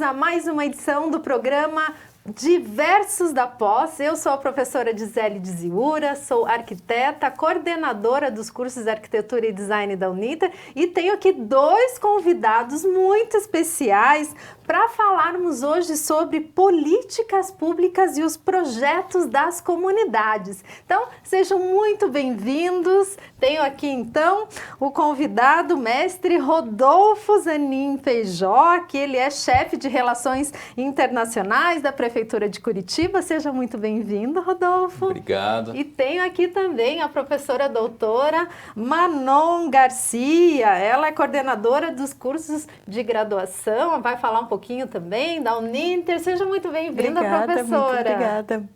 bem-vindos a mais uma edição do programa Diversos da Pós. Eu sou a professora Gisele Dziura, sou arquiteta, coordenadora dos cursos de Arquitetura e Design da Uniter e tenho aqui dois convidados muito especiais para falarmos hoje sobre políticas públicas e os projetos das comunidades. Então, sejam muito bem-vindos. Tenho aqui, então, o convidado, mestre Rodolfo Zanin Feijó, que ele é chefe de Relações Internacionais da Prefeitura de Curitiba. Seja muito bem-vindo, Rodolfo. Obrigado. E tenho aqui também a professora doutora Manon Garcia. Ela é coordenadora dos cursos de graduação, vai falar um pouquinho também da Uninter. Seja muito bem-vinda, professora. Muito obrigada.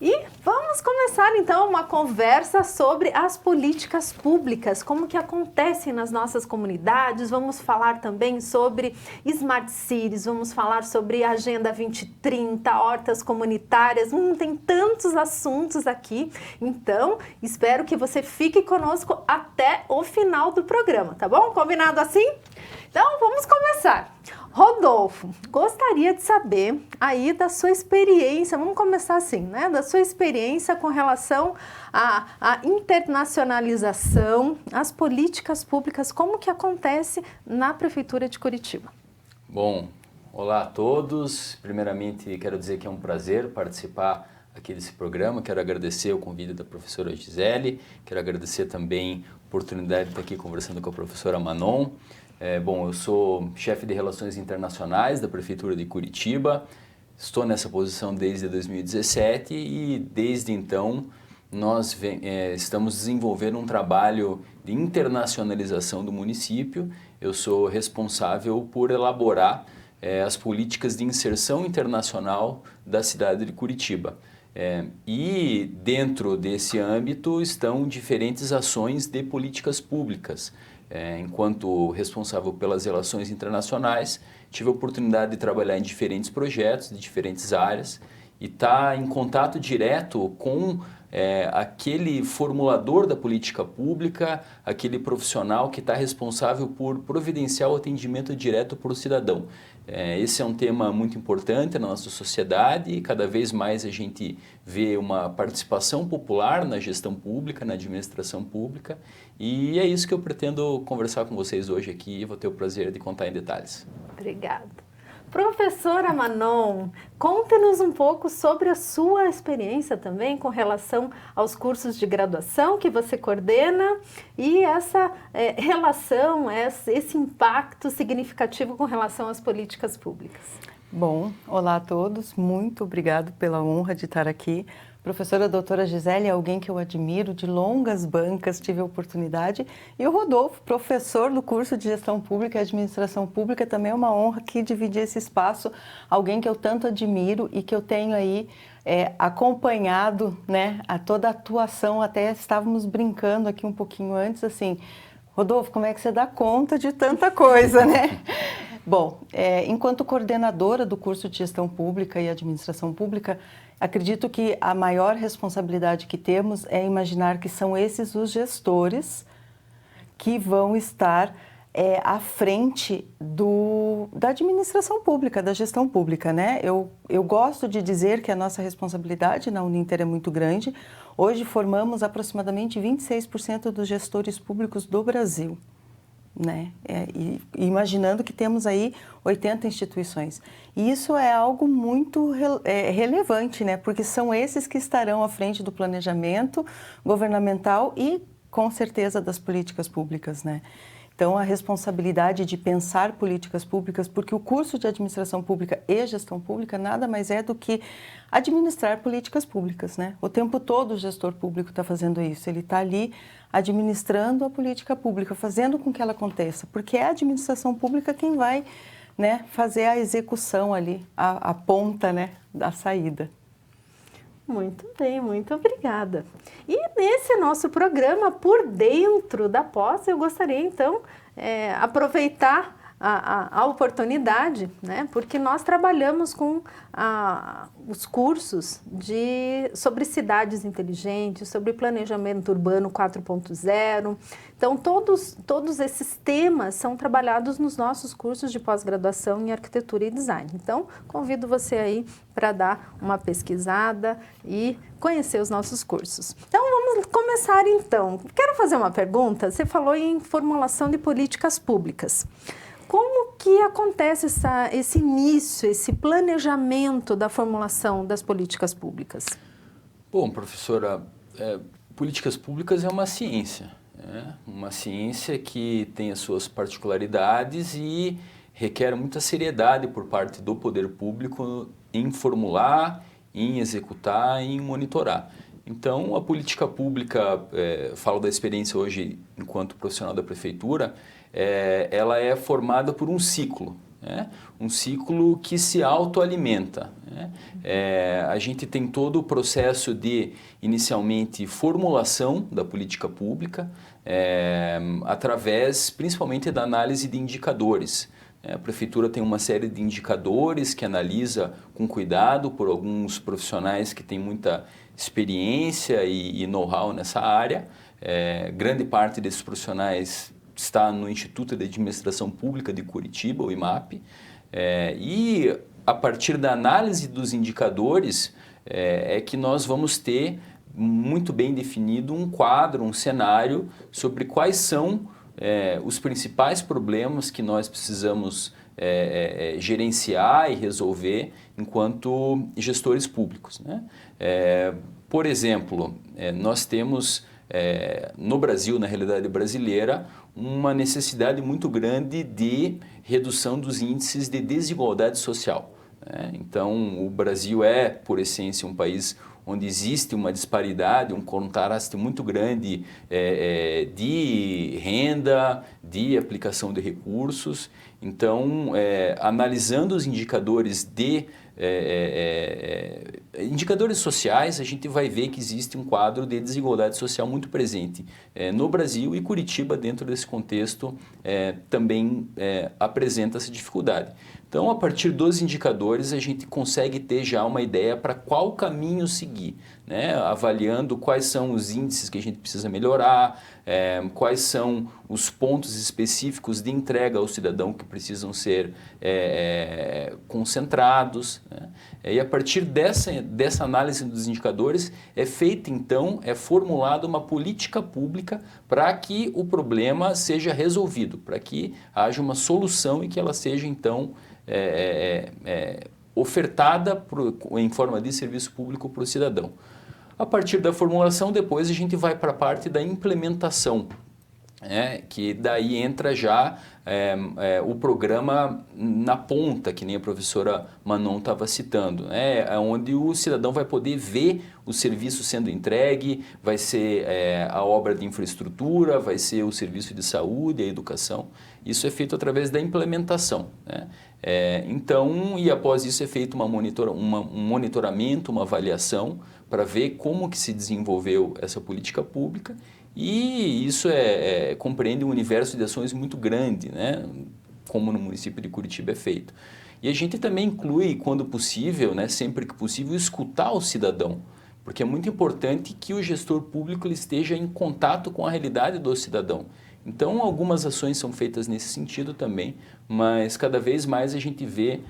E vamos começar então uma conversa sobre as políticas públicas, como que acontecem nas nossas comunidades. Vamos falar também sobre Smart Cities, vamos falar sobre a Agenda 2030, hortas comunitárias, tem tantos assuntos aqui. Então, espero que você fique conosco até o final do programa, tá bom? Combinado assim? Então, vamos começar. Rodolfo, gostaria de saber aí da sua experiência, vamos começar assim, né? Da sua experiência com relação à internacionalização, às políticas públicas, como que acontece na Prefeitura de Curitiba? Bom, olá a todos. Primeiramente, quero dizer que é um prazer participar aqui desse programa. Quero agradecer o convite da professora Gisele, quero agradecer também a oportunidade de estar aqui conversando com a professora Manon. Bom, eu sou chefe de Relações Internacionais da Prefeitura de Curitiba, estou nessa posição desde 2017 e desde então nós estamos desenvolvendo um trabalho de internacionalização do município. Eu sou responsável por elaborar as políticas de inserção internacional da cidade de Curitiba. E dentro desse âmbito estão diferentes ações de políticas públicas. Enquanto responsável pelas relações internacionais, tive a oportunidade de trabalhar em diferentes projetos, de diferentes áreas, e estar em contato direto com aquele formulador da política pública, aquele profissional que está responsável por providenciar o atendimento direto para o cidadão. Esse é um tema muito importante na nossa sociedade e cada vez mais a gente vê uma participação popular na gestão pública, na administração pública, e é isso que eu pretendo conversar com vocês hoje aqui e vou ter o prazer de contar em detalhes. Obrigada. Professora Manon, conte-nos um pouco sobre a sua experiência também com relação aos cursos de graduação que você coordena e essa relação, esse impacto significativo com relação às políticas públicas. Bom, olá a todos, muito obrigado pela honra de estar aqui. Professora doutora Gisele é alguém que eu admiro, de longas bancas, tive a oportunidade. E o Rodolfo, professor do curso de Gestão Pública e Administração Pública, também é uma honra aqui dividir esse espaço. Alguém que eu tanto admiro e que eu tenho aí acompanhado, né, a toda a atuação. Até estávamos brincando aqui um pouquinho antes, assim, Rodolfo, como é que você dá conta de tanta coisa, né? Bom, enquanto coordenadora do curso de Gestão Pública e Administração Pública, acredito que a maior responsabilidade que temos é imaginar que são esses os gestores que vão estar à frente da administração pública, da gestão pública, né? Eu gosto de dizer que a nossa responsabilidade na Uninter é muito grande. Hoje formamos aproximadamente 26% dos gestores públicos do Brasil, né? E imaginando que temos aí 80 instituições. E isso é algo muito relevante, né? Porque são esses que estarão à frente do planejamento governamental e, com certeza, das políticas públicas, né? Então, a responsabilidade de pensar políticas públicas, porque o curso de Administração Pública e Gestão Pública nada mais é do que administrar políticas públicas, né? O tempo todo o gestor público está fazendo isso, ele está ali administrando a política pública, fazendo com que ela aconteça, porque é a administração pública quem vai, né, fazer a execução ali, a ponta, né, da saída. Muito bem, muito obrigada. E nesse nosso programa, Por Dentro da Pós, eu gostaria então aproveitar a oportunidade, né? Porque nós trabalhamos com os cursos sobre cidades inteligentes, sobre planejamento urbano 4.0. Então, todos esses temas são trabalhados nos nossos cursos de pós-graduação em arquitetura e design. Então, convido você aí para dar uma pesquisada e conhecer os nossos cursos. Então, vamos começar então. Quero fazer uma pergunta. Você falou em formulação de políticas públicas. Como que acontece esse início, esse planejamento da formulação das políticas públicas? Bom, professora, políticas públicas é uma ciência. Uma ciência que tem as suas particularidades e requer muita seriedade por parte do poder público em formular, em executar e em monitorar. Então, a política pública, falo da experiência hoje enquanto profissional da prefeitura, ela é formada por um ciclo, né? Um ciclo que se autoalimenta, né? A gente tem todo o processo de, inicialmente, formulação da política pública, através, principalmente, da análise de indicadores. A prefeitura tem uma série de indicadores que analisa com cuidado por alguns profissionais que têm muita experiência e know-how nessa área. Grande parte desses profissionais está no Instituto de Administração Pública de Curitiba, o IMAP, e a partir da análise dos indicadores é que nós vamos ter muito bem definido um quadro, um cenário sobre quais são os principais problemas que nós precisamos gerenciar e resolver enquanto gestores públicos, né? Por exemplo, nós temos no Brasil, na realidade brasileira, uma necessidade muito grande de redução dos índices de desigualdade social, né? Então, o Brasil é, por essência, um país onde existe uma disparidade, um contraste muito grande de renda, de aplicação de recursos. Então, analisando os indicadores indicadores sociais, a gente vai ver que existe um quadro de desigualdade social muito presente no Brasil, e Curitiba, dentro desse contexto, também apresenta essa dificuldade. Então, a partir dos indicadores, a gente consegue ter já uma ideia para qual caminho seguir, né? Avaliando quais são os índices que a gente precisa melhorar, quais são os pontos específicos de entrega ao cidadão que precisam ser concentrados, né? E a partir dessa análise dos indicadores é feita, então, formulada uma política pública para que o problema seja resolvido, para que haja uma solução e que ela seja, então, ofertada em forma de serviço público para o cidadão. A partir da formulação, depois a gente vai para a parte da implementação, que daí entra já o programa na ponta, que nem a professora Manon estava citando, onde o cidadão vai poder ver o serviço sendo entregue, vai ser a obra de infraestrutura, vai ser o serviço de saúde, a educação. Isso é feito através da implementação, né? Então, e após isso é feito um monitoramento, uma avaliação para ver como que se desenvolveu essa política pública, e isso compreende um universo de ações muito grande, né? Como no município de Curitiba é feito. E a gente também inclui, quando possível, né, sempre que possível, escutar o cidadão, porque é muito importante que o gestor público ele esteja em contato com a realidade do cidadão. Então, algumas ações são feitas nesse sentido também, mas cada vez mais a gente vê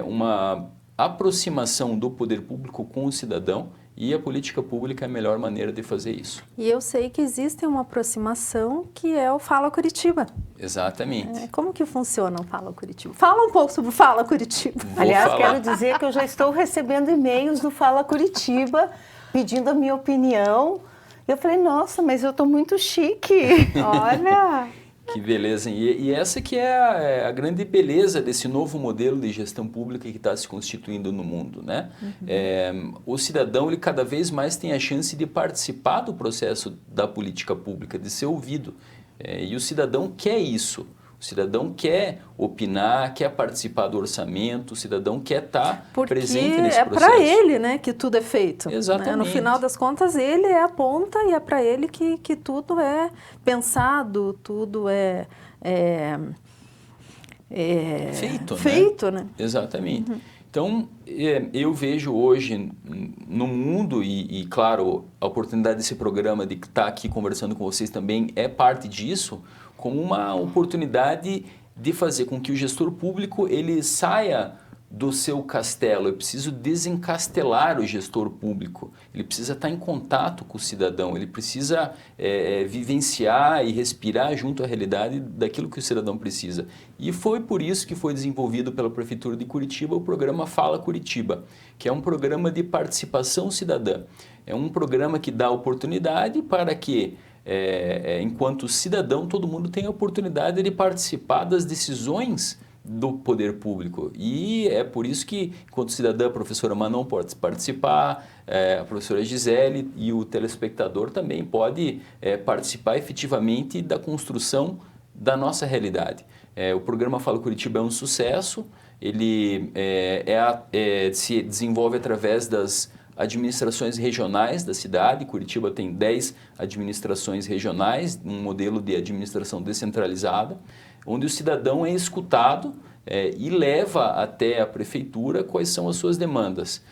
uma aproximação do poder público com o cidadão, e a política pública é a melhor maneira de fazer isso. E eu sei que existe uma aproximação que é o Fala Curitiba. Exatamente. Como que funciona o Fala Curitiba? Fala um pouco sobre o Fala Curitiba. Aliás, quero dizer que eu já estou recebendo e-mails do Fala Curitiba pedindo a minha opinião. Eu falei, nossa, mas eu estou muito chique. Olha! Que beleza. E essa que é a grande beleza desse novo modelo de gestão pública que está se constituindo no mundo, né? Uhum. O cidadão, ele cada vez mais tem a chance de participar do processo da política pública, de ser ouvido. E o cidadão quer isso. O cidadão quer opinar, quer participar do orçamento, o cidadão quer estar presente nesse processo. Porque é para ele, né, que tudo é feito. Exatamente. Né? No final das contas, ele é a ponta e é para ele que tudo é pensado, tudo é feito, né? Exatamente. Então, eu vejo hoje no mundo, e claro, a oportunidade desse programa de estar aqui conversando com vocês também é parte disso, como uma oportunidade de fazer com que o gestor público ele saia do seu castelo. Eu preciso desencastelar o gestor público, ele precisa estar em contato com o cidadão, ele precisa vivenciar e respirar junto à realidade daquilo que o cidadão precisa. E foi por isso que foi desenvolvido pela Prefeitura de Curitiba o programa Fala Curitiba, que é um programa de participação cidadã. É um programa que dá oportunidade para que, enquanto cidadão, todo mundo tenha a oportunidade de participar das decisões do poder público. E é por isso que, enquanto cidadã, a professora Manon pode participar, a professora Gisele e o telespectador também pode participar efetivamente da construção da nossa realidade. O programa Fala Curitiba é um sucesso, ele se desenvolve através das administrações regionais da cidade. Curitiba tem 10 administrações regionais, um modelo de administração descentralizada, onde o cidadão é escutado e leva até a prefeitura quais são as suas demandas.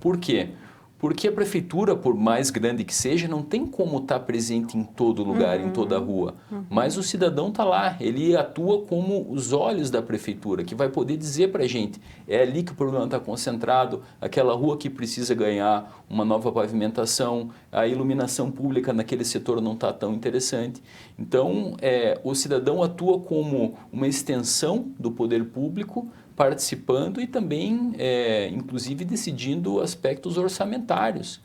Por quê? Porque a prefeitura, por mais grande que seja, não tem como estar presente em todo lugar, em toda a rua. Mas o cidadão está lá, ele atua como os olhos da prefeitura, que vai poder dizer para a gente, é ali que o problema está concentrado, aquela rua que precisa ganhar uma nova pavimentação, a iluminação pública naquele setor não está tão interessante. Então, o cidadão atua como uma extensão do poder público, participando e também, inclusive, decidindo aspectos orçamentários,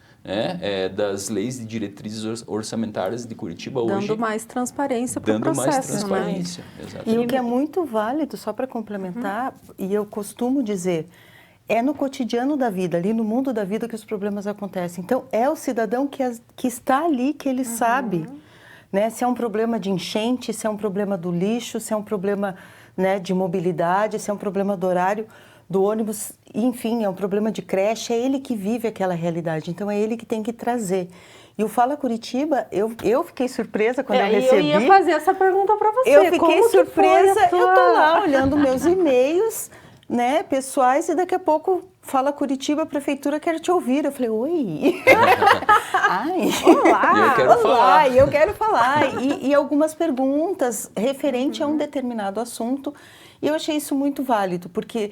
das leis de diretrizes orçamentárias de Curitiba hoje. Dando mais transparência para o processo. Dando mais transparência, exatamente. E o que é muito válido, só para complementar, e eu costumo dizer, é no cotidiano da vida, ali no mundo da vida que os problemas acontecem. Então, é o cidadão que está ali, que ele sabe, né? Se é um problema de enchente, se é um problema do lixo, se é um problema, né, de mobilidade, se é um problema do horário do ônibus, enfim, é um problema de creche, é ele que vive aquela realidade, então é ele que tem que trazer. E o Fala Curitiba, eu fiquei surpresa quando eu recebi. Eu ia fazer essa pergunta para você. Eu fiquei surpresa, eu tô lá olhando meus e-mails, né, pessoais, e daqui a pouco Fala Curitiba, a prefeitura quer te ouvir. Eu falei, oi! Ai. Olá! Eu quero falar. E algumas perguntas referente a um determinado assunto. E eu achei isso muito válido, porque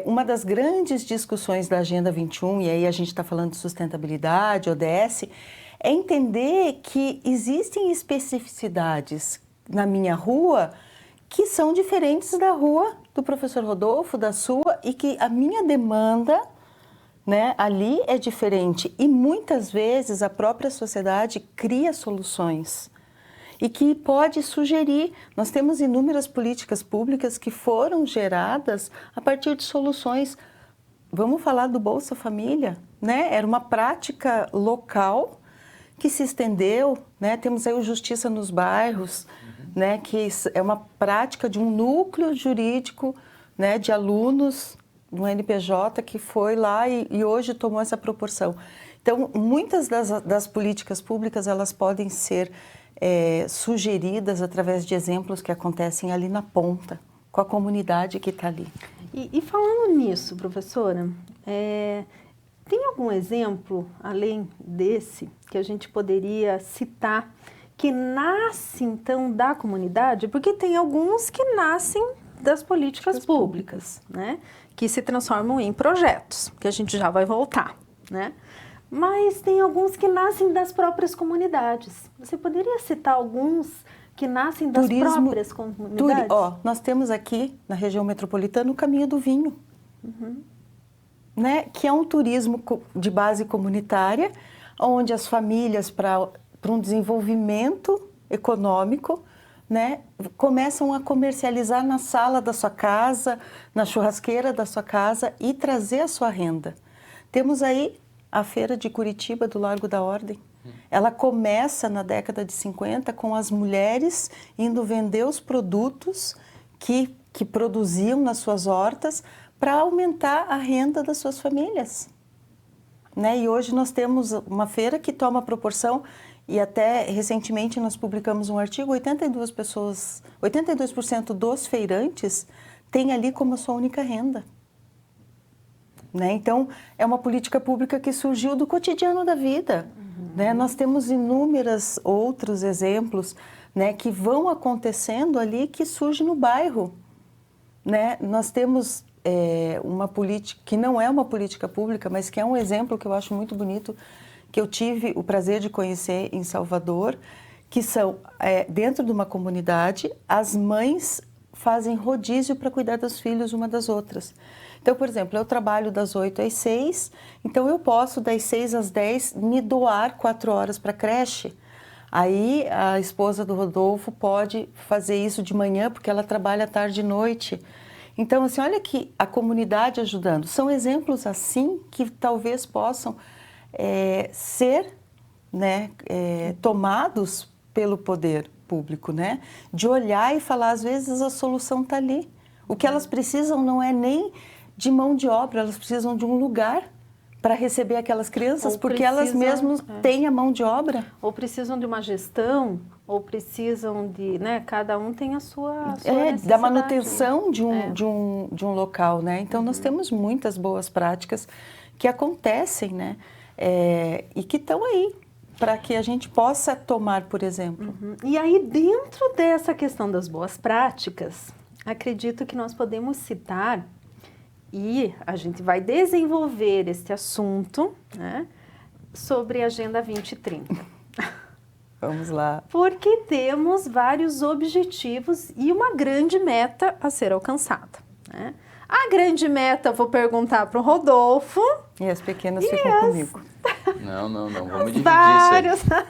uma das grandes discussões da Agenda 21, e aí a gente está falando de sustentabilidade, ODS, é entender que existem especificidades na minha rua que são diferentes da rua do professor Rodolfo, da sua, e que a minha demanda, né, ali é diferente. E muitas vezes a própria sociedade cria soluções e que pode sugerir. Nós temos inúmeras políticas públicas que foram geradas a partir de soluções. Vamos falar do Bolsa Família, né? Era uma prática local que se estendeu, né? Temos aí o Justiça nos Bairros, né? Que é uma prática de um núcleo jurídico, né? De alunos do NPJ que foi lá e hoje tomou essa proporção. Então, muitas das políticas públicas, elas podem ser sugeridas através de exemplos que acontecem ali na ponta, com a comunidade que está ali. E falando nisso, professora, tem algum exemplo, além desse, que a gente poderia citar, que nasce, então, da comunidade? Porque tem alguns que nascem das políticas públicas, né? Que se transformam em projetos, que a gente já vai voltar, né? Mas tem alguns que nascem das próprias comunidades. Você poderia citar alguns que nascem das próprias comunidades? Nós temos aqui, na região metropolitana, o Caminho do Vinho, né? Que é um turismo de base comunitária, onde as famílias, para um desenvolvimento econômico, né, começam a comercializar na sala da sua casa, na churrasqueira da sua casa e trazer a sua renda. Temos aí a Feira de Curitiba do Largo da Ordem. Ela começa na década de 50 com as mulheres indo vender os produtos que produziam nas suas hortas para aumentar a renda das suas famílias. Né? E hoje nós temos uma feira que toma proporção e até recentemente nós publicamos um artigo, 82% dos feirantes têm ali como sua única renda. Né? Então, é uma política pública que surgiu do cotidiano da vida. Né? Nós temos inúmeros outros exemplos, né, que vão acontecendo ali, que surge no bairro. Né? Nós temos uma política, que não é uma política pública, mas que é um exemplo que eu acho muito bonito, que eu tive o prazer de conhecer em Salvador, que são, dentro de uma comunidade, as mães fazem rodízio para cuidar dos filhos uma das outras. Então, por exemplo, eu trabalho das 8 às 6, então eu posso das 6 às 10 me doar 4 horas para a creche. Aí a esposa do Rodolfo pode fazer isso de manhã, porque ela trabalha tarde e noite. Então, assim, olha que a comunidade ajudando. São exemplos assim que talvez possam ser, né, tomados pelo poder público, né? De olhar e falar, às vezes a solução está ali. O que elas precisam não é nem de mão de obra, elas precisam de um lugar para receber aquelas crianças, porque elas mesmas têm a mão de obra. Ou precisam de uma gestão, ou precisam de, né, cada um tem a sua necessidade. Da manutenção de um local, né? Então, nós temos muitas boas práticas que acontecem, né? E que estão aí, para que a gente possa tomar, por exemplo. E aí, dentro dessa questão das boas práticas, acredito que nós podemos citar, e a gente vai desenvolver este assunto, né, sobre a Agenda 2030. Vamos lá. Porque temos vários objetivos e uma grande meta a ser alcançada, né? A grande meta, vou perguntar para o Rodolfo. E as pequenas ficam comigo. Não, vamos dividir vários. isso aí.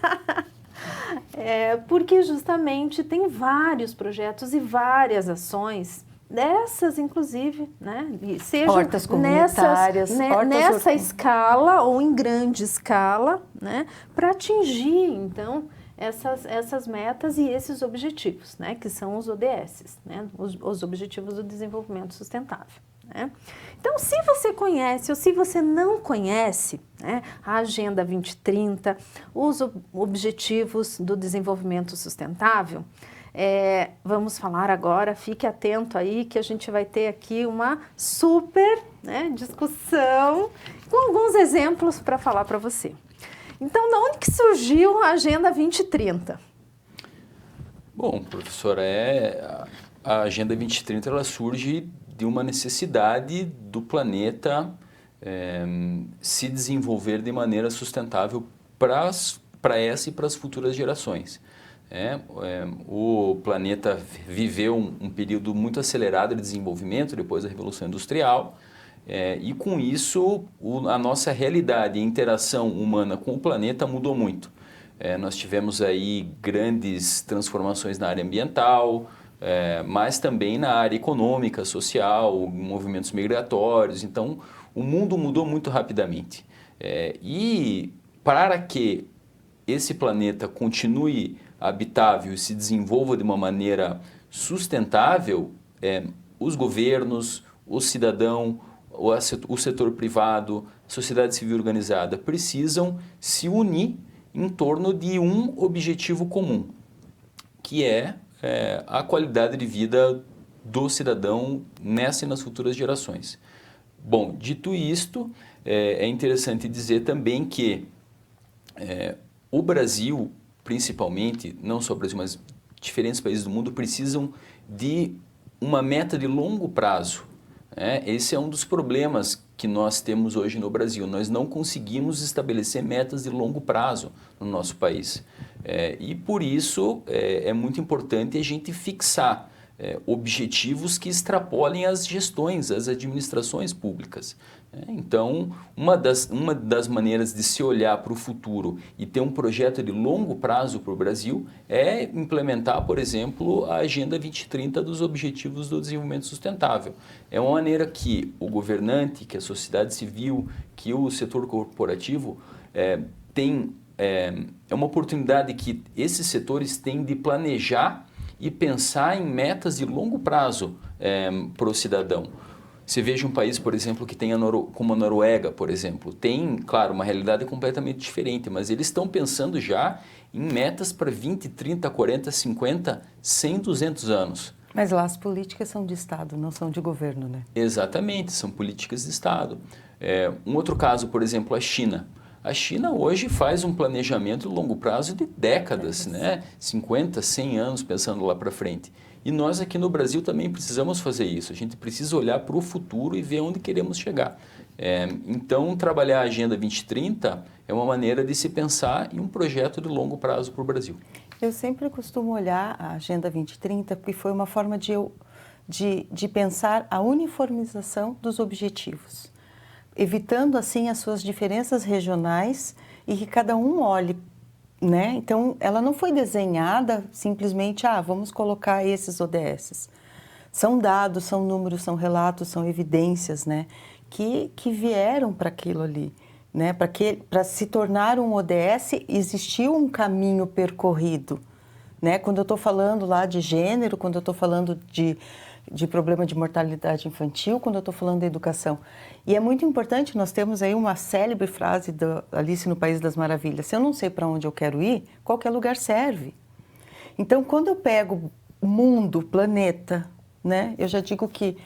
Porque justamente tem vários projetos e várias ações, dessas inclusive, né? Sejam hortas comunitárias, nessa escala ou em grande escala, né? Para atingir, então, essas metas e esses objetivos, né? Que são os ODS, né? Os Objetivos do Desenvolvimento Sustentável. Né? Então, se você conhece ou se você não conhece, né, a Agenda 2030, os Objetivos do Desenvolvimento Sustentável, vamos falar agora, fique atento aí que a gente vai ter aqui uma super, né, discussão com alguns exemplos para falar para você. Então, de onde que surgiu a Agenda 2030? Bom, professora, a Agenda 2030 ela surge de uma necessidade do planeta se desenvolver de maneira sustentável para essa e para as futuras gerações. O planeta viveu um período muito acelerado de desenvolvimento depois da Revolução Industrial e com isso a nossa realidade e interação humana com o planeta mudou muito. Nós tivemos aí grandes transformações na área ambiental, mas também na área econômica, social, movimentos migratórios. Então, o mundo mudou muito rapidamente. E para que esse planeta continue habitável e se desenvolva de uma maneira sustentável, os governos, o cidadão, o setor privado, a sociedade civil organizada precisam se unir em torno de um objetivo comum, que é a qualidade de vida do cidadão nessa e nas futuras gerações. Bom, dito isto, é interessante dizer também que o Brasil, principalmente, não só o Brasil, mas diferentes países do mundo, precisam de uma meta de longo prazo. Esse é um dos problemas que nós temos hoje no Brasil. Nós não conseguimos estabelecer metas de longo prazo no nosso país. E por isso é muito importante a gente fixar objetivos que extrapolem as gestões, as administrações públicas. Então, uma das maneiras de se olhar para o futuro e ter um projeto de longo prazo para o Brasil é implementar, por exemplo, a Agenda 2030 dos Objetivos do Desenvolvimento Sustentável. É uma maneira que o governante, que a sociedade civil, que o setor corporativo tem uma oportunidade que esses setores têm de planejar e pensar em metas de longo prazo para o cidadão. Você veja um país, por exemplo, que tem como a Noruega, por exemplo, tem, claro, uma realidade completamente diferente, mas eles estão pensando já em metas para 20, 30, 40, 50, 100, 200 anos. Mas lá as políticas são de Estado, não são de governo, né? Exatamente, são políticas de Estado. Um outro caso, por exemplo, a China. A China hoje faz um planejamento de longo prazo de décadas, né? 50, 100 anos pensando lá para frente. E nós aqui no Brasil também precisamos fazer isso. A gente precisa olhar para o futuro e ver onde queremos chegar. Então, trabalhar a Agenda 2030 é uma maneira de se pensar em um projeto de longo prazo para o Brasil. Eu sempre costumo olhar a Agenda 2030 porque foi uma forma de pensar a uniformização dos objetivos, evitando assim as suas diferenças regionais e que cada um olhe, né? Então, ela não foi desenhada simplesmente, vamos colocar esses ODS. São dados, são números, são relatos, são evidências, né? Que vieram para aquilo ali, né? Para se tornar um ODS, existiu um caminho percorrido, né? Quando eu estou falando lá de gênero, quando eu estou falando de problema de mortalidade infantil, quando eu estou falando da educação. E é muito importante, nós temos aí uma célebre frase da Alice no País das Maravilhas: se eu não sei para onde eu quero ir, qualquer lugar serve. Então, quando eu pego mundo, planeta, né, eu já digo que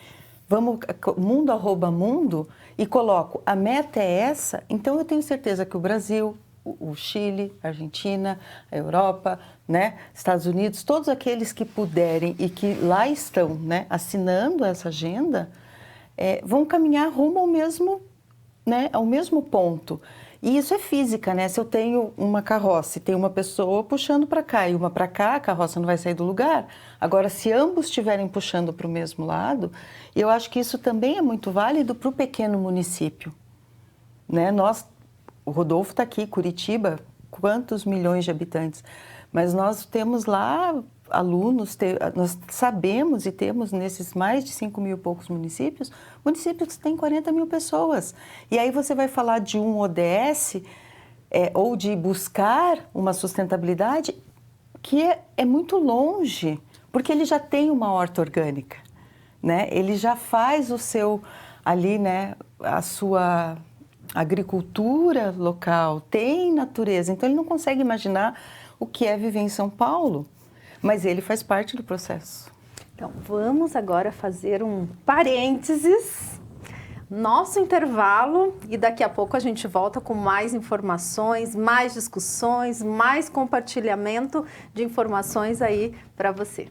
vamos mundo @ mundo e coloco a meta é essa, então eu tenho certeza que o Brasil, o Chile, a Argentina, a Europa, né, Estados Unidos, todos aqueles que puderem e que lá estão, né, assinando essa agenda, vão caminhar rumo ao mesmo, né, ao mesmo ponto. E isso é física, né? Se eu tenho uma carroça e tem uma pessoa puxando para cá e uma para cá, a carroça não vai sair do lugar. Agora, se ambos estiverem puxando para o mesmo lado, eu acho que isso também é muito válido para o pequeno município, né? O Rodolfo está aqui, Curitiba, quantos milhões de habitantes? Mas nós temos lá alunos, nós sabemos e temos nesses mais de 5 mil e poucos municípios que têm 40 mil pessoas. E aí você vai falar de um ODS ou de buscar uma sustentabilidade que é muito longe, porque ele já tem uma horta orgânica, né? Ele já faz o seu, ali, né, a sua agricultura local, tem natureza, então ele não consegue imaginar o que é viver em São Paulo, mas ele faz parte do processo. Então, vamos agora fazer um parênteses, nosso intervalo, e daqui a pouco a gente volta com mais informações, mais discussões, mais compartilhamento de informações aí para você.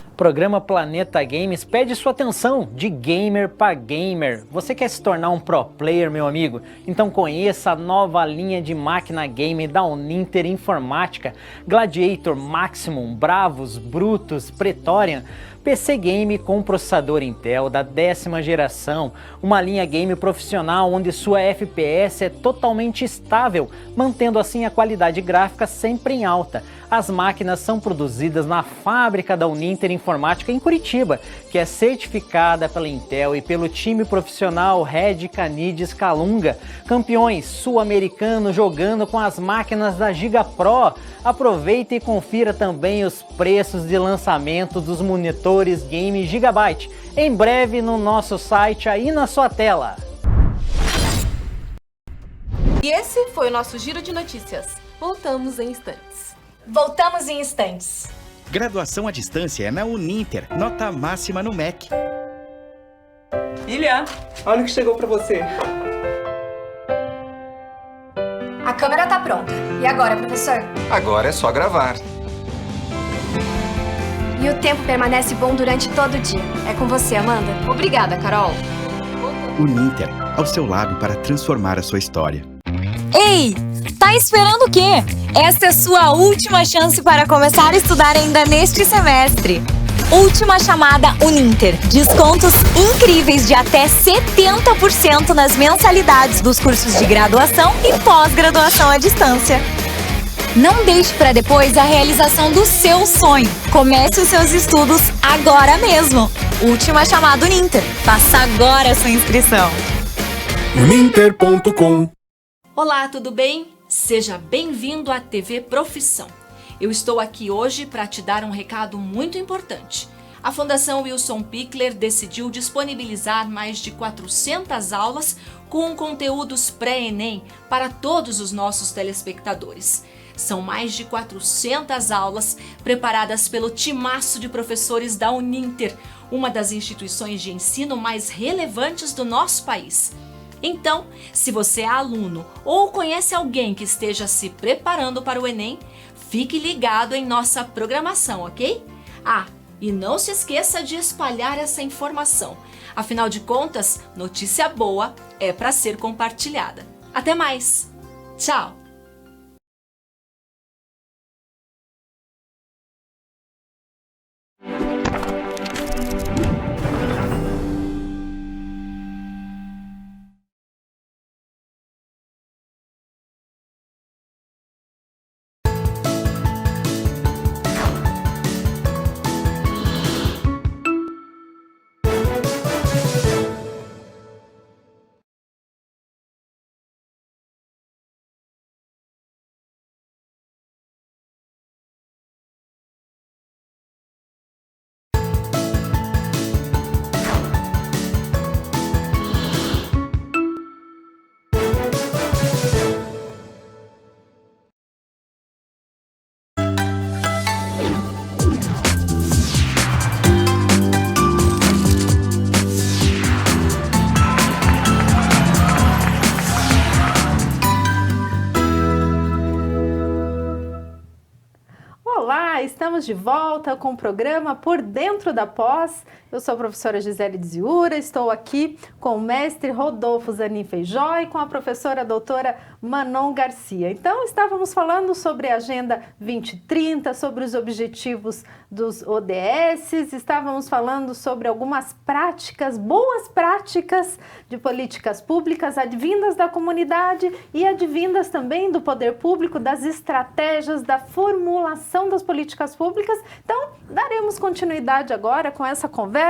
O programa Planeta Games pede sua atenção de gamer para gamer. Você quer se tornar um pro player, meu amigo? Então conheça a nova linha de máquina game da Uninter Informática, Gladiator, Maximum, Bravos, Brutus, Praetorian, PC Game com processador Intel da 10ª geração, uma linha game profissional onde sua FPS é totalmente estável, mantendo assim a qualidade gráfica sempre em alta. As máquinas são produzidas na fábrica da Uninter Informática em Curitiba, que é certificada pela Intel e pelo time profissional Red Canides Calunga, campeões sul-americanos jogando com as máquinas da Giga Pro. Aproveite e confira também os preços de lançamento dos monitores Game Gigabyte, em breve no nosso site aí na sua tela. E esse foi o nosso Giro de Notícias. Voltamos em instantes. Voltamos em instantes. Graduação à distância é na Uninter, nota máxima no MEC. Ilha, olha o que chegou pra você. A câmera tá pronta. E agora, professor? Agora é só gravar. E o tempo permanece bom durante todo o dia. É com você, Amanda. Obrigada, Carol. Uninter, ao seu lado para transformar a sua história. Ei, Tá esperando o quê? Esta é sua última chance para começar a estudar ainda neste semestre. Última chamada Uninter. Descontos incríveis de até 70% nas mensalidades dos cursos de graduação e pós-graduação à distância. Não deixe para depois a realização do seu sonho. Comece os seus estudos agora mesmo. Última chamada Uninter. Faça agora a sua inscrição. Uninter.com. Olá, tudo bem? Seja bem-vindo à TV Profissão. Eu estou aqui hoje para te dar um recado muito importante. A Fundação Wilson Pickler decidiu disponibilizar mais de 400 aulas com conteúdos pré-ENEM para todos os nossos telespectadores. São mais de 400 aulas preparadas pelo timaço de professores da Uninter, uma das instituições de ensino mais relevantes do nosso país. Então, se você é aluno ou conhece alguém que esteja se preparando para o Enem, fique ligado em nossa programação, ok? E não se esqueça de espalhar essa informação. Afinal de contas, notícia boa é para ser compartilhada. Até mais! Tchau! Olá, estamos de volta com o programa Por Dentro da Pós. Eu sou a professora Gisele Dziura, estou aqui com o mestre Rodolfo Zanin Feijó e com a professora doutora Manon Garcia. Então, estávamos falando sobre a Agenda 2030, sobre os objetivos dos ODS, estávamos falando sobre algumas práticas, boas práticas de políticas públicas advindas da comunidade e advindas também do poder público, das estratégias, da formulação das políticas públicas. Então, daremos continuidade agora com essa conversa.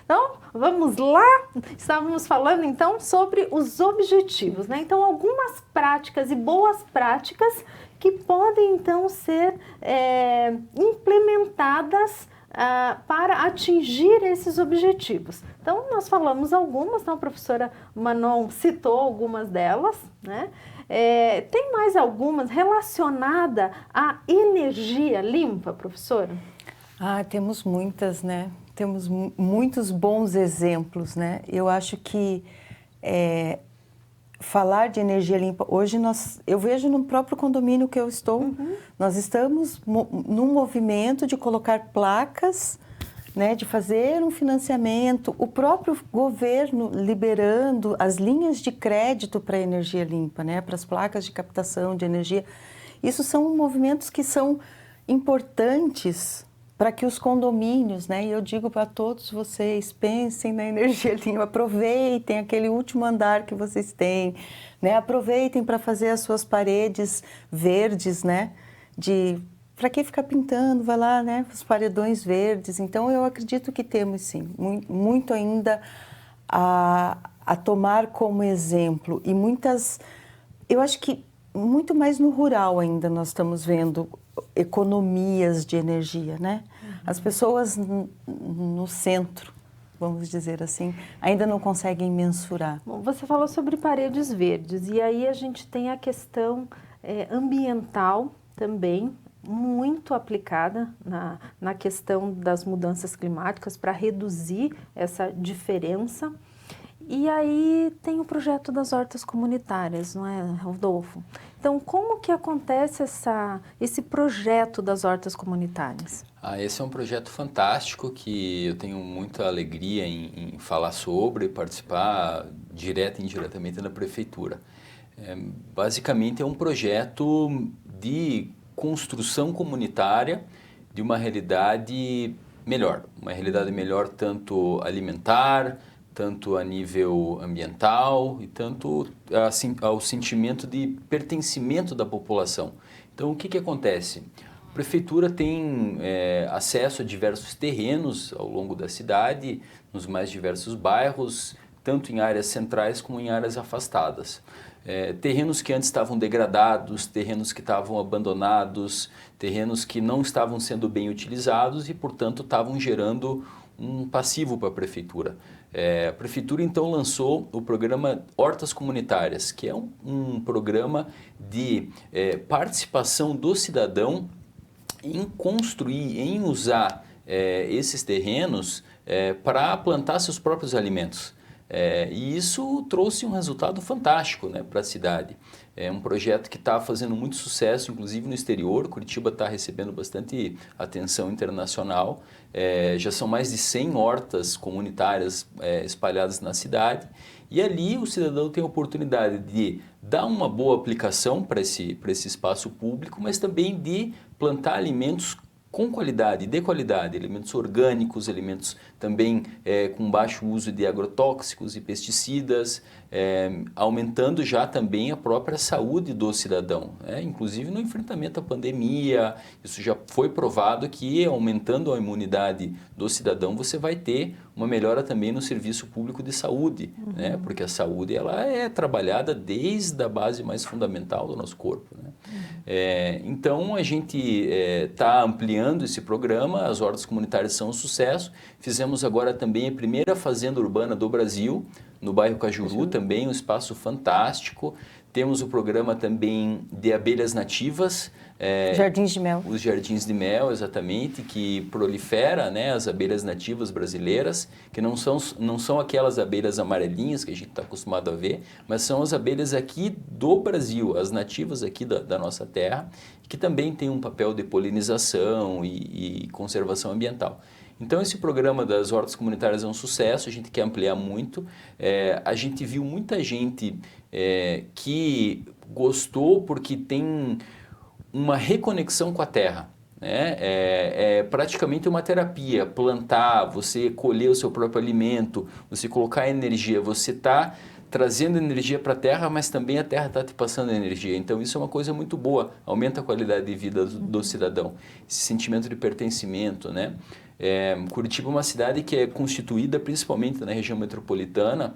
Então, vamos lá. Estávamos falando, então, sobre os objetivos, né? Então, algumas práticas e boas práticas que podem, então, ser implementadas para atingir esses objetivos. Então, nós falamos algumas, então, a professora Manon citou algumas delas, né? Tem mais algumas relacionadas à energia limpa, professora? Temos muitas, né? Temos muitos bons exemplos, né? Eu acho que falar de energia limpa, hoje eu vejo no próprio condomínio que eu estou, nós estamos num movimento de colocar placas, né, de fazer um financiamento, o próprio governo liberando as linhas de crédito para a energia limpa, né, para as placas de captação de energia. Isso são movimentos que são importantes para que os condomínios, né, e eu digo para todos vocês, pensem na energia limpa, aproveitem aquele último andar que vocês têm, né, aproveitem para fazer as suas paredes verdes, né, para que ficar pintando, vai lá, né, os paredões verdes. Então, eu acredito que temos, sim, muito ainda a tomar como exemplo. E eu acho que muito mais no rural ainda nós estamos vendo economias de energia, né? As pessoas no centro, vamos dizer assim, ainda não conseguem mensurar. Bom, você falou sobre paredes verdes, e aí a gente tem a questão ambiental também, muito aplicada na questão das mudanças climáticas para reduzir essa diferença. E aí tem o projeto das hortas comunitárias, não é, Rodolfo? Então, como que acontece esse projeto das hortas comunitárias? Esse é um projeto fantástico que eu tenho muita alegria em falar sobre, participar direta e indiretamente na prefeitura. Basicamente é um projeto de construção comunitária de uma realidade melhor tanto alimentar, tanto a nível ambiental e tanto assim, ao sentimento de pertencimento da população. Então, o que acontece? A prefeitura tem acesso a diversos terrenos ao longo da cidade, nos mais diversos bairros, tanto em áreas centrais como em áreas afastadas. Terrenos que antes estavam degradados, terrenos que estavam abandonados, terrenos que não estavam sendo bem utilizados e, portanto, estavam gerando um passivo para a prefeitura. A prefeitura, então, lançou o programa Hortas Comunitárias, que é um programa de participação do cidadão em construir, em usar esses terrenos para plantar seus próprios alimentos. E isso trouxe um resultado fantástico, né, para a cidade. É um projeto que está fazendo muito sucesso, inclusive no exterior. Curitiba está recebendo bastante atenção internacional. Já são mais de 100 hortas comunitárias espalhadas na cidade. E ali o cidadão tem a oportunidade de dar uma boa aplicação para esse espaço público, mas também de plantar alimentos com qualidade, de qualidade, alimentos orgânicos, alimentos também com baixo uso de agrotóxicos e pesticidas, aumentando já também a própria saúde do cidadão, inclusive no enfrentamento à pandemia. Isso já foi provado que aumentando a imunidade do cidadão você vai ter uma melhora também no serviço público de saúde, né? Porque a saúde ela é trabalhada desde a base mais fundamental do nosso corpo, né? Então a gente está ampliando esse programa, as hortas comunitárias são um sucesso. Fizemos agora também a primeira fazenda urbana do Brasil, no bairro Cajuru, também um espaço fantástico. Temos o programa também de abelhas nativas. Jardins de Mel. Os jardins de mel, exatamente, que prolifera, né, as abelhas nativas brasileiras, que não são aquelas abelhas amarelinhas que a gente está acostumado a ver, mas são as abelhas aqui do Brasil, as nativas aqui da nossa terra, que também tem um papel de polinização e conservação ambiental. Então, esse programa das hortas comunitárias é um sucesso, a gente quer ampliar muito. A gente viu muita gente que gostou porque tem uma reconexão com a terra, né? É praticamente uma terapia, plantar, você colher o seu próprio alimento, você colocar energia, você está trazendo energia para a terra, mas também a terra está te passando energia. Então isso é uma coisa muito boa, aumenta a qualidade de vida do cidadão, esse sentimento de pertencimento, né? Curitiba é uma cidade que é constituída principalmente na região metropolitana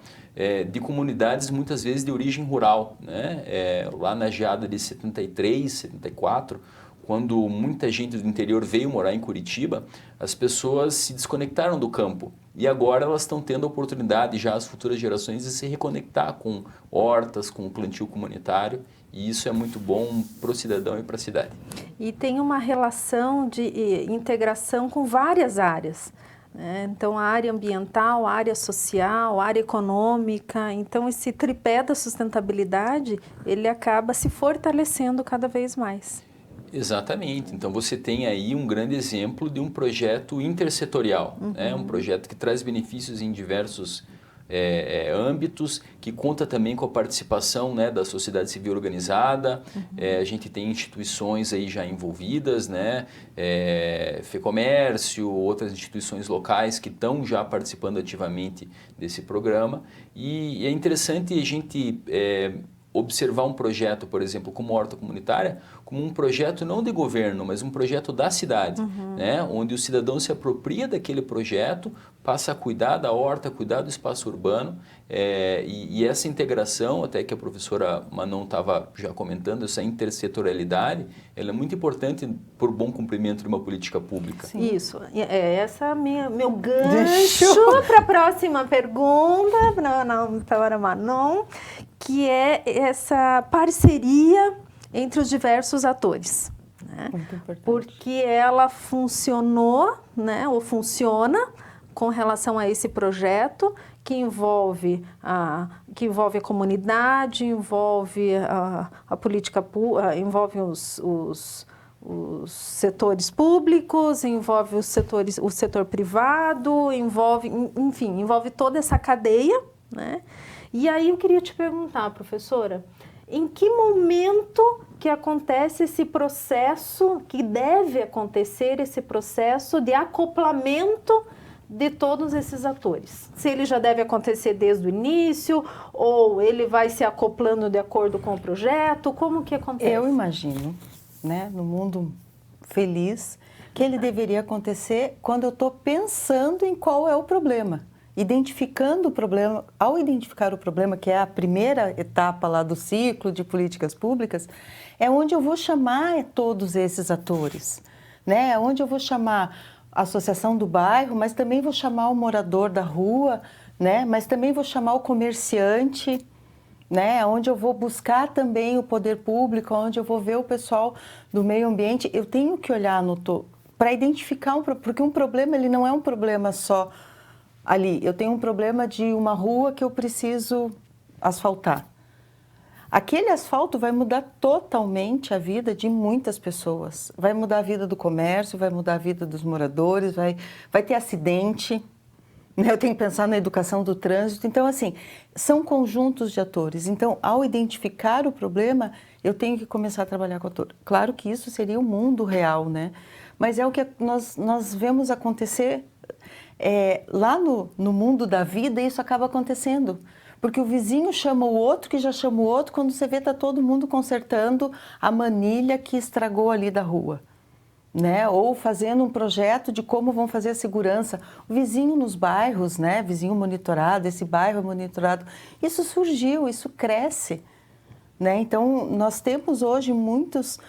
de comunidades muitas vezes de origem rural, né? Lá na geada de 73, 74, quando muita gente do interior veio morar em Curitiba, as pessoas se desconectaram do campo e agora elas estão tendo a oportunidade, já as futuras gerações, de se reconectar com hortas, com o plantio comunitário, e isso é muito bom para o cidadão e para a cidade. E tem uma relação de integração com várias áreas, né? Então, a área ambiental, a área social, a área econômica. Então, esse tripé da sustentabilidade, ele acaba se fortalecendo cada vez mais. Exatamente. Então, você tem aí um grande exemplo de um projeto intersetorial, né? Um projeto que traz benefícios em diversos âmbitos, que conta também com a participação, né, da sociedade civil organizada. A gente tem instituições aí já envolvidas, né, FEComércio, outras instituições locais que estão já participando ativamente desse programa. E é interessante a gente observar um projeto, por exemplo, como horta comunitária, como um projeto não de governo, mas um projeto da cidade, né? Onde o cidadão se apropria daquele projeto, passa a cuidar da horta, cuidar do espaço urbano, e essa integração, até que a professora Manon estava já comentando, essa intersetorialidade, ela é muito importante para o bom cumprimento de uma política pública. Sim. Isso, essa é meu gancho para a próxima pergunta, para a Manon, que é essa parceria entre os diversos atores, né? Muito importante. Porque ela funcionou, né, ou funciona com relação a esse projeto que envolve a comunidade, envolve a política pública, envolve os setores públicos, envolve o setor privado, envolve toda essa cadeia, né? E aí eu queria te perguntar, professora, Em que momento que acontece esse processo, que deve acontecer esse processo de acoplamento de todos esses atores? Se ele já deve acontecer desde o início, ou ele vai se acoplando de acordo com o projeto, como que acontece? Eu imagino, né, no mundo feliz, que ele deveria acontecer quando eu estou pensando em qual é o problema. Identificando o problema, ao identificar o problema, que é a primeira etapa lá do ciclo de políticas públicas, é onde eu vou chamar todos esses atores, né? É onde eu vou chamar a associação do bairro, mas também vou chamar o morador da rua, né? Mas também vou chamar o comerciante, né? Onde eu vou buscar também o poder público, onde eu vou ver o pessoal do meio ambiente. Eu tenho que olhar para identificar porque um problema, ele não é um problema só ali. Eu tenho um problema de uma rua que eu preciso asfaltar. Aquele asfalto vai mudar totalmente a vida de muitas pessoas. Vai mudar a vida do comércio, vai mudar a vida dos moradores, vai ter acidente. Eu tenho que pensar na educação do trânsito. Então, assim, são conjuntos de atores. Então, ao identificar o problema, eu tenho que começar a trabalhar com o ator. Claro que isso seria o mundo real, né? Mas é o que nós vemos acontecer lá no mundo da vida, isso acaba acontecendo. Porque o vizinho chama o outro, que já chama o outro, quando você vê, está todo mundo consertando a manilha que estragou ali da rua, né? Ou fazendo um projeto de como vão fazer a segurança. O vizinho nos bairros, né? Vizinho monitorado, esse bairro é monitorado. Isso surgiu, isso cresce, né? Então, nós temos hoje muitos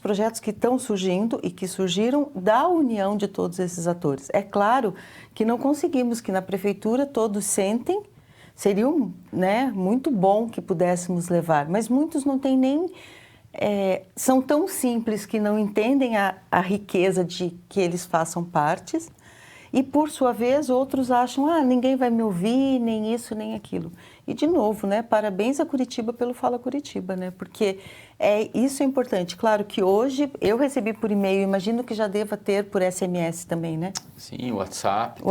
projetos que estão surgindo e que surgiram da união de todos esses atores. É claro que não conseguimos que na prefeitura todos sentem, seria muito bom que pudéssemos levar, mas muitos não têm nem... são tão simples que não entendem a riqueza de que eles façam partes e, por sua vez, outros acham, ninguém vai me ouvir, nem isso, nem aquilo. E, de novo, né, parabéns a Curitiba pelo Fala Curitiba, né, porque isso é importante. Claro que hoje eu recebi por e-mail, imagino que já deva ter por SMS também, né? Sim, o WhatsApp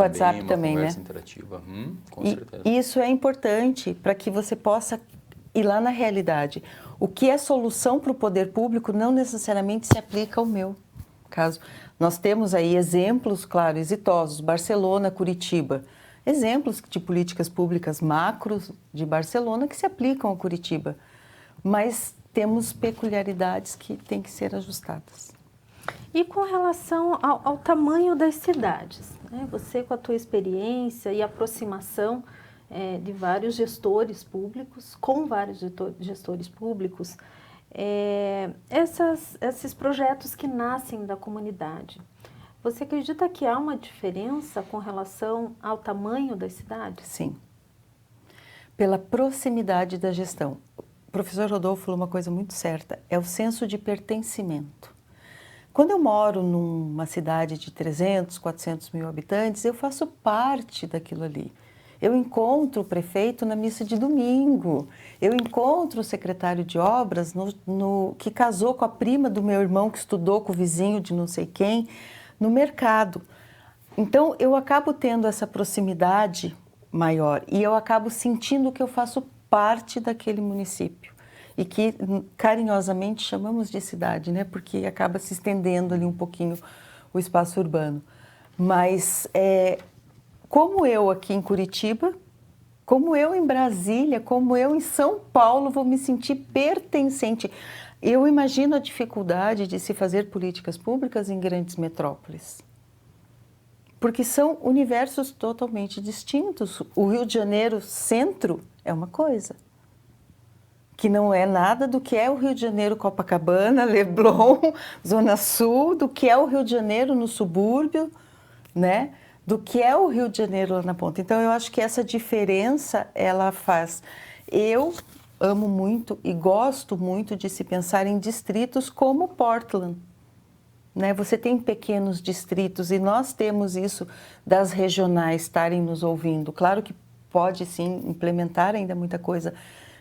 também, conversa né? Interativa, com certeza. Isso é importante para que você possa ir lá na realidade. O que é solução para o poder público não necessariamente se aplica ao meu caso. Nós temos aí exemplos, claro, exitosos, Barcelona, Curitiba, exemplos de políticas públicas macros de Barcelona que se aplicam a Curitiba, mas temos peculiaridades que têm que ser ajustadas. E com relação ao tamanho das cidades, né? Você, com a tua experiência e aproximação de vários gestores públicos, com vários gestores públicos, esses projetos que nascem da comunidade, você acredita que há uma diferença com relação ao tamanho das cidades? Sim. Pela proximidade da gestão. O professor Rodolfo falou uma coisa muito certa, é o senso de pertencimento. Quando eu moro numa cidade de 300, 400 mil habitantes, eu faço parte daquilo ali. Eu encontro o prefeito na missa de domingo, eu encontro o secretário de obras que casou com a prima do meu irmão, que estudou com o vizinho de não sei quem, no mercado. Então, eu acabo tendo essa proximidade maior e eu acabo sentindo que eu faço parte daquele município e que carinhosamente chamamos de cidade, né? Porque acaba se estendendo ali um pouquinho o espaço urbano. Mas como eu aqui em Curitiba, como eu em Brasília, como eu em São Paulo, vou me sentir pertencente. Eu imagino a dificuldade de se fazer políticas públicas em grandes metrópoles, porque são universos totalmente distintos. O Rio de Janeiro centro é uma coisa, que não é nada do que é o Rio de Janeiro Copacabana, Leblon, Zona Sul, do que é o Rio de Janeiro no subúrbio, né? Do que é o Rio de Janeiro lá na ponta. Então, eu acho que essa diferença, ela faz... Eu amo muito e gosto muito de se pensar em distritos como Portland, né? Você tem pequenos distritos e nós temos isso das regionais estarem nos ouvindo. Claro que pode, sim, implementar ainda muita coisa,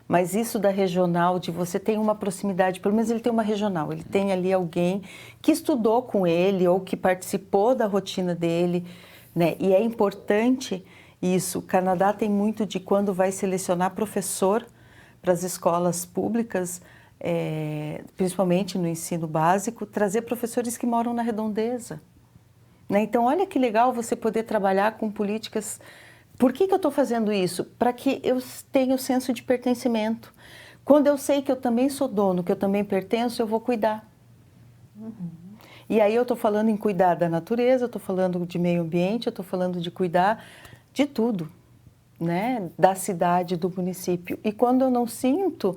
mas isso da regional, de você ter uma proximidade, pelo menos ele tem uma regional, ele tem ali alguém que estudou com ele ou que participou da rotina dele, né? E é importante isso. O Canadá tem muito de quando vai selecionar professor para as escolas públicas, principalmente no ensino básico, trazer professores que moram na redondeza. Né? Então, olha que legal você poder trabalhar com políticas. Por que eu estou fazendo isso? Para que eu tenha o senso de pertencimento. Quando eu sei que eu também sou dono, que eu também pertenço, eu vou cuidar. E aí eu estou falando em cuidar da natureza, eu estou falando de meio ambiente, eu estou falando de cuidar de tudo, né? Da cidade, do município. E quando eu não sinto,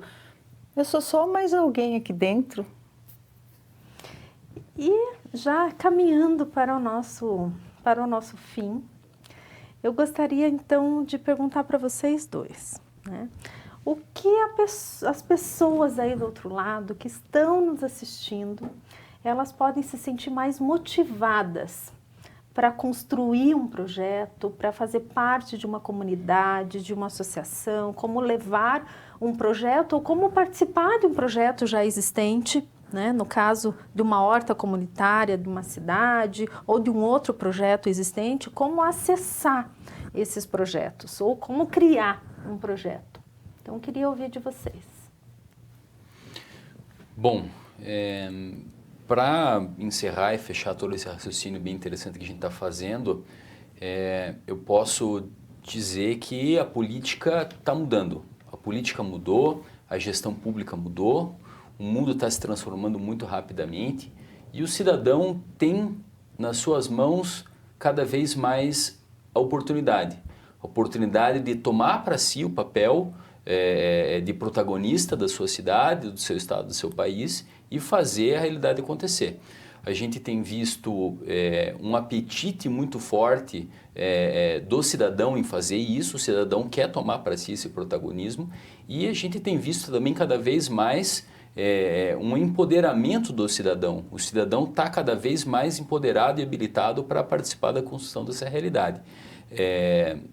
eu sou só mais alguém aqui dentro. E já caminhando para o nosso fim, eu gostaria então de perguntar para vocês dois, né? O que as pessoas aí do outro lado que estão nos assistindo, elas podem se sentir mais motivadas para construir um projeto, para fazer parte de uma comunidade, de uma associação, como levar um projeto ou como participar de um projeto já existente, né? No caso de uma horta comunitária, de uma cidade ou de um outro projeto existente, como acessar esses projetos ou como criar um projeto. Então, eu queria ouvir de vocês. Bom, para encerrar e fechar todo esse raciocínio bem interessante que a gente está fazendo, eu posso dizer que a política está mudando. A política mudou, a gestão pública mudou, o mundo está se transformando muito rapidamente e o cidadão tem nas suas mãos cada vez mais a oportunidade de tomar para si o papel de protagonista da sua cidade, do seu estado, do seu país e fazer a realidade acontecer. A gente tem visto um apetite muito forte do cidadão em fazer isso, o cidadão quer tomar para si esse protagonismo e a gente tem visto também cada vez mais um empoderamento do cidadão. O cidadão está cada vez mais empoderado e habilitado para participar da construção dessa realidade.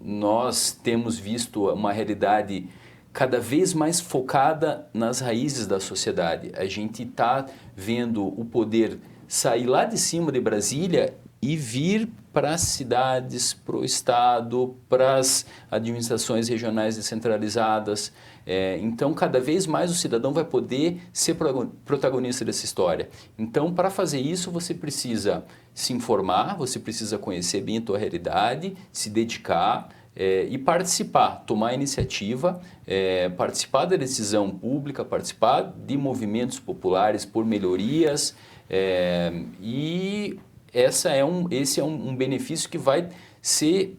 Nós temos visto uma realidade cada vez mais focada nas raízes da sociedade. A gente está vendo o poder sair lá de cima de Brasília e vir para as cidades, para o estado, para as administrações regionais descentralizadas. Então, cada vez mais o cidadão vai poder ser protagonista dessa história. Então, para fazer isso, você precisa se informar, você precisa conhecer bem a tua realidade, se dedicar, e participar, tomar iniciativa, participar da decisão pública, participar de movimentos populares por melhorias e esse é um benefício que vai ser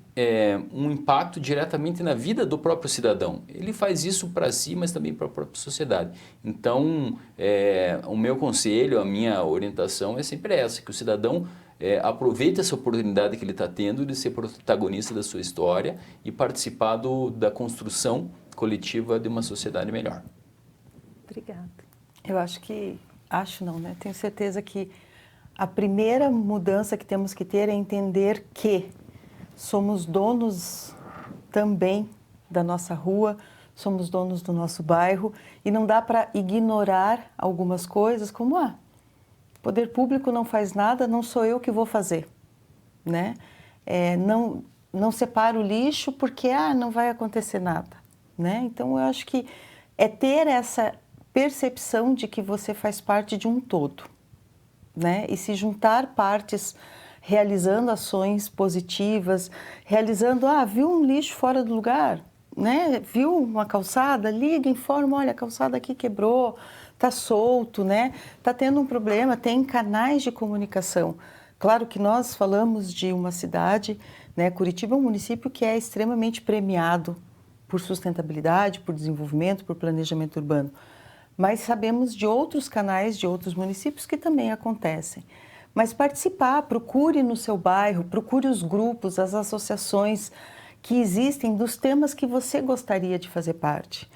um impacto diretamente na vida do próprio cidadão. Ele faz isso para si, mas também para a própria sociedade. Então, o meu conselho, a minha orientação é sempre essa, que o cidadão aproveite essa oportunidade que ele está tendo de ser protagonista da sua história e participar da construção coletiva de uma sociedade melhor. Obrigada. Eu tenho certeza que a primeira mudança que temos que ter é entender que somos donos também da nossa rua, somos donos do nosso bairro e não dá para ignorar algumas coisas como o poder público não faz nada, não sou eu que vou fazer, né? Não separo o lixo porque não vai acontecer nada, né? Então eu acho que é ter essa percepção de que você faz parte de um todo, né? E se juntar partes realizando ações positivas, realizando, viu um lixo fora do lugar, né? Viu uma calçada, liga, informa, olha, a calçada aqui quebrou, está solto, né? Está tendo um problema, tem canais de comunicação. Claro que nós falamos de uma cidade, né? Curitiba é um município que é extremamente premiado por sustentabilidade, por desenvolvimento, por planejamento urbano. Mas sabemos de outros canais, de outros municípios que também acontecem. Mas participar, procure no seu bairro, procure os grupos, as associações que existem dos temas que você gostaria de fazer parte.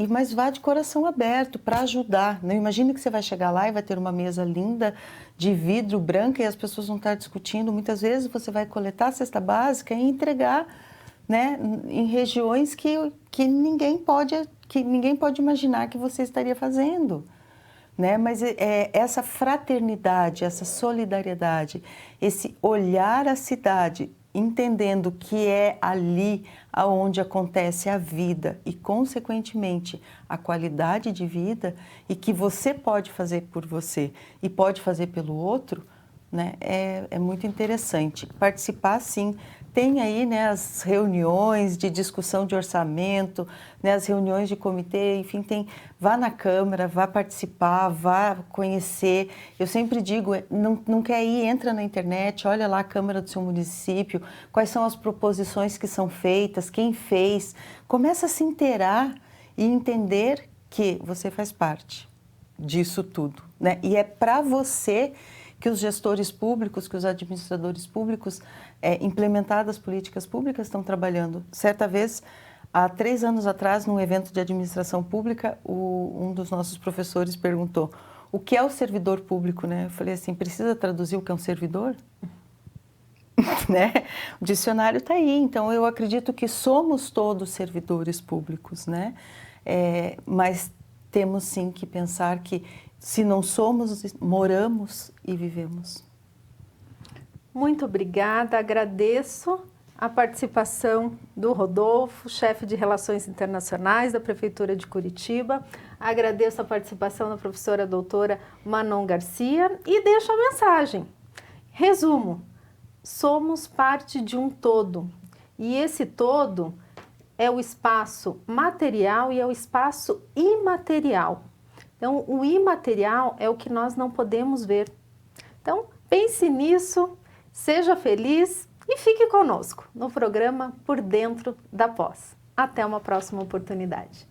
Mas vá de coração aberto para ajudar. Não imagine que você vai chegar lá e vai ter uma mesa linda de vidro branca e as pessoas vão estar discutindo. Muitas vezes você vai coletar a cesta básica e entregar, né, em regiões que ninguém pode imaginar que você estaria fazendo. Né? Mas essa fraternidade, essa solidariedade, esse olhar a cidade entendendo que é ali aonde acontece a vida e, consequentemente, a qualidade de vida, e que você pode fazer por você e pode fazer pelo outro, né, é muito interessante. Participar, sim. Tem aí, né, as reuniões de discussão de orçamento, né, as reuniões de comitê, enfim, vá na Câmara, vá participar, vá conhecer. Eu sempre digo, não quer ir, entra na internet, olha lá a Câmara do seu município, quais são as proposições que são feitas, quem fez. Começa a se inteirar e entender que você faz parte disso tudo, né? E é para você que os gestores públicos, que os administradores públicos, implementadas políticas públicas, estão trabalhando. Certa vez, há 3 anos atrás, num evento de administração pública, um dos nossos professores perguntou: o que é o servidor público, né? Eu falei assim, precisa traduzir o que é um servidor? Né? O dicionário está aí, então eu acredito que somos todos servidores públicos, né? Mas temos sim que pensar que, se não somos, moramos e vivemos. Muito obrigada, agradeço a participação do Rodolfo, chefe de Relações Internacionais da Prefeitura de Curitiba. Agradeço a participação da professora doutora Manon Garcia e deixo a mensagem. Resumo, somos parte de um todo, e esse todo é o espaço material e é o espaço imaterial. Então, o imaterial é o que nós não podemos ver. Então, pense nisso, seja feliz e fique conosco no programa Por Dentro da Pós. Até uma próxima oportunidade.